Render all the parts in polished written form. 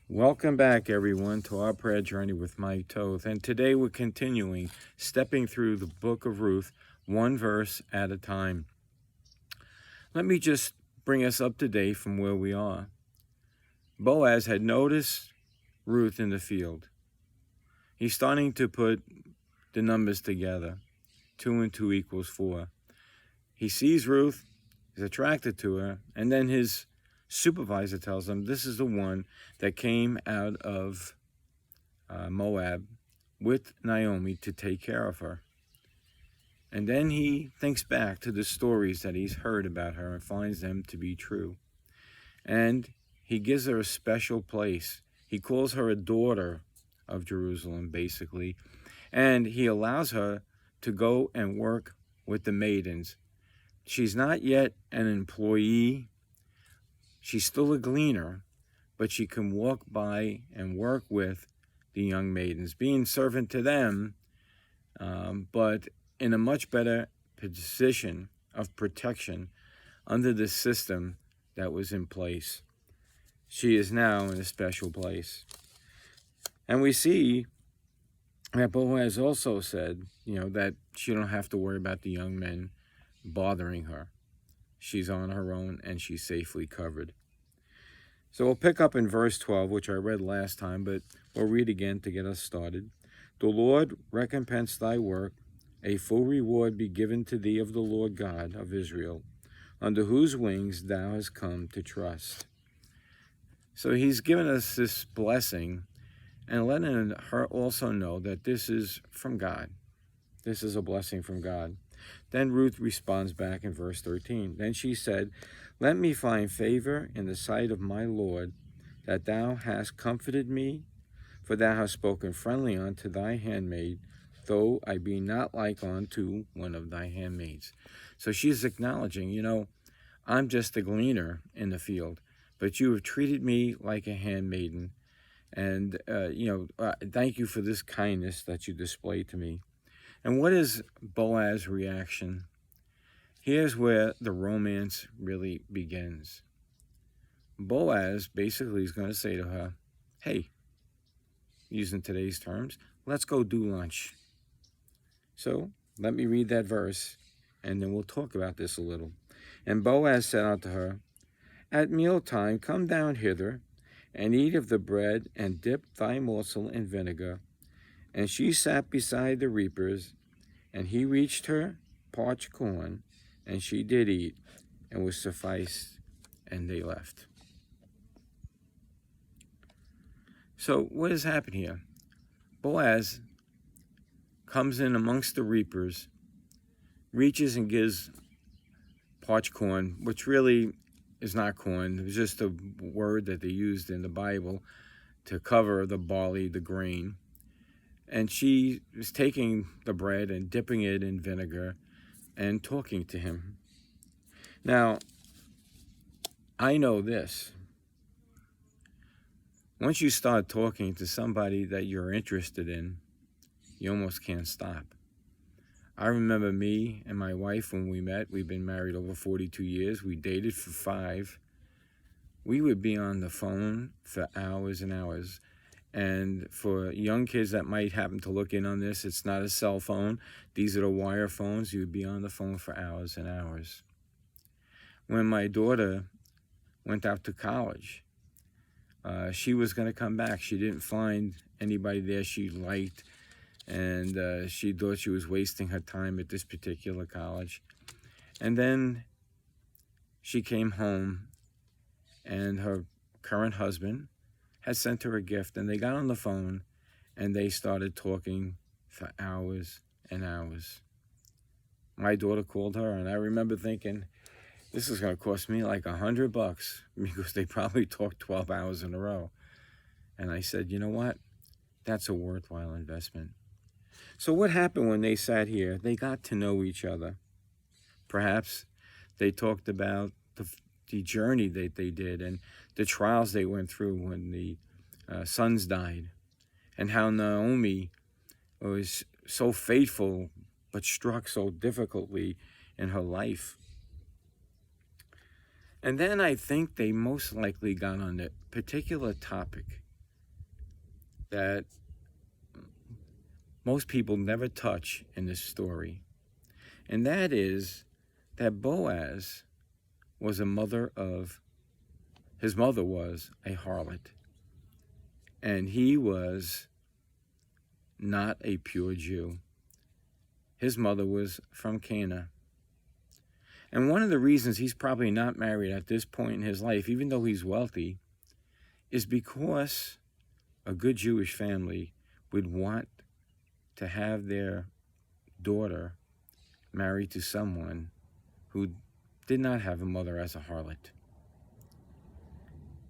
Welcome back, everyone, to our prayer journey with Mike Toth. And today we're continuing stepping through the book of Ruth, one verse at a time. Let me just bring us up to date from where we are. Boaz had noticed Ruth in the field. He's starting to put the numbers together. 2 and 2 equals 4. He sees Ruth, is attracted to her, and then his supervisor tells him this is the one that came out of Moab with Naomi to take care of her. And then he thinks back to the stories that he's heard about her and finds them to be true. And he gives her a special place. He calls her a daughter of Jerusalem, basically. And he allows her to go and work with the maidens. She's not yet an employee. She's still a gleaner, but she can walk by and work with the young maidens, being servant to them, but in a much better position of protection under the system that was in place. She is now in a special place. And we see that Boaz also said, that she don't have to worry about the young men bothering her. She's on her own and she's safely covered. So we'll pick up in verse 12, which I read last time, but we'll read again to get us started. The Lord recompense thy work, a full reward be given to thee of the Lord God of Israel, under whose wings thou hast come to trust. So he's given us this blessing and letting her also know that this is from God. This is a blessing from God. Then Ruth responds back in verse 13. Then she said, let me find favor in the sight of my Lord, that thou hast comforted me, for thou hast spoken friendly unto thy handmaid, though I be not like unto one of thy handmaids. So she's acknowledging, I'm just a gleaner in the field, but you have treated me like a handmaiden. And, thank you for this kindness that you displayed to me. And what is Boaz's reaction? Here's where the romance really begins. Boaz basically is going to say to her, hey, using today's terms, let's go do lunch. So let me read that verse, and then we'll talk about this a little. And Boaz said unto her, at mealtime come down hither, and eat of the bread, and dip thy morsel in vinegar. And she sat beside the reapers, and he reached her parched corn, and she did eat, and was sufficed, and they left. So what has happened here? Boaz comes in amongst the reapers, reaches and gives parched corn, which really is not corn. It was just a word that they used in the Bible to cover the barley, the grain. And she is taking the bread and dipping it in vinegar and talking to him. Now, I know this. Once you start talking to somebody that you're interested in, you almost can't stop. I remember me and my wife when we met. We've been married over 42 years. We dated for 5. We would be on the phone for hours and hours. And for young kids that might happen to look in on this, it's not a cell phone. These are the wire phones. You would be on the phone for hours and hours. When my daughter went out to college, she was going to come back. She didn't find anybody there she liked, and she thought she was wasting her time at this particular college. And then she came home, and her current husband had sent her a gift, and they got on the phone and they started talking for hours and hours. My daughter called her, and I remember thinking, this is going to cost me like $100 because they probably talked 12 hours in a row. And I said, you know what? That's a worthwhile investment. So what happened when they sat here? They got to know each other. Perhaps they talked about the journey that they did and the trials they went through when the sons died, and how Naomi was so faithful but struck so difficultly in her life. And then I think they most likely got on a particular topic that most people never touch in this story. And that is that Boaz was his mother was a harlot. And he was not a pure Jew. His mother was from Cana. And one of the reasons he's probably not married at this point in his life, even though he's wealthy, is because a good Jewish family would want to have their daughter married to someone who did not have a mother as a harlot.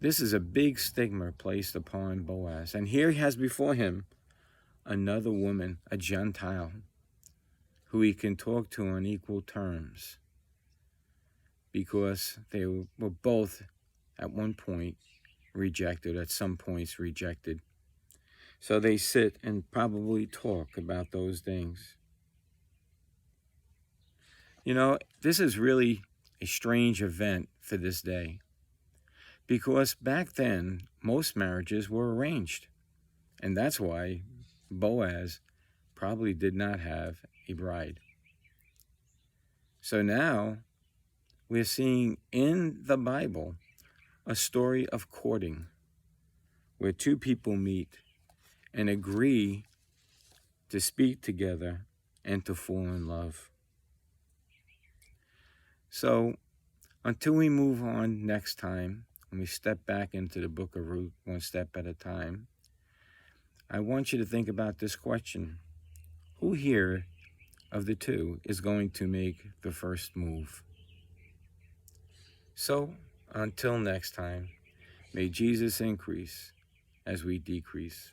This is a big stigma placed upon Boaz. And here he has before him another woman, a Gentile, who he can talk to on equal terms, because they were both at one point rejected, at some points rejected. So they sit and probably talk about those things. You know, this is really a strange event for this day, because back then, most marriages were arranged. And that's why Boaz probably did not have a bride. So now we're seeing in the Bible a story of courting, where two people meet and agree to speak together and to fall in love. So until we move on next time, and we step back into the book of Ruth one step at a time, I want you to think about this question. Who here of the two is going to make the first move? So until next time, may Jesus increase as we decrease.